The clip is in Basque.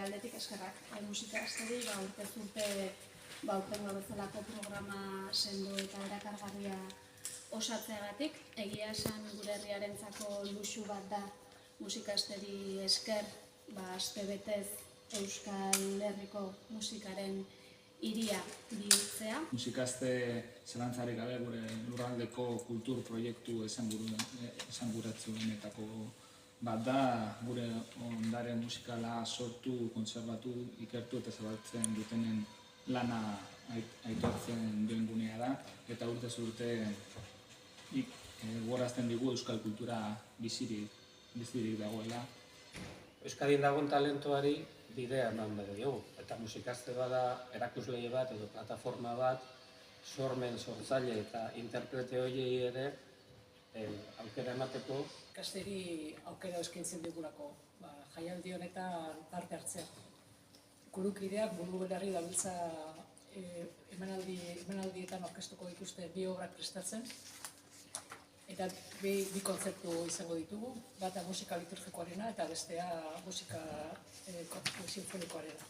aldetik eskerrak. Musika asteri, urtez urte aurtengo bezalako programa sendo eta erakargarria osatzeagatik. Egia esan gure herriarentzako luxu bat da musika asteri esker, astebetez Euskal Herriko musikaren hiria bihurtzea. Musikaste zelantzarik gabe gure lurraldeko kultur proiektu esanguratsuenetako bat da, gure ondare musikala sortu, kontserbatu, ikertu eta zabaltzen dutenen lana aitortzen duen gunea da, eta urtez urte gogorazten digu euskal kultura bizirik dagoela. Euskadin dagoen talentuari bidea eman behar diogu, eta musikaste bada erakusleie bat edo plataforma bat, sormen, sortzaile eta interprete horiei ere aukera emateko. Ikasteri aukera eskaintzen digulako, jaialdi honetan parte hartzea. Gurukideak buru belarri dabiltza emanaldietan aurkeztuko dituzte bi obrak prestatzen, eta bi kontzeptu izango ditugu, bata musika liturgikoarena eta bestea musika sinfonikoarena.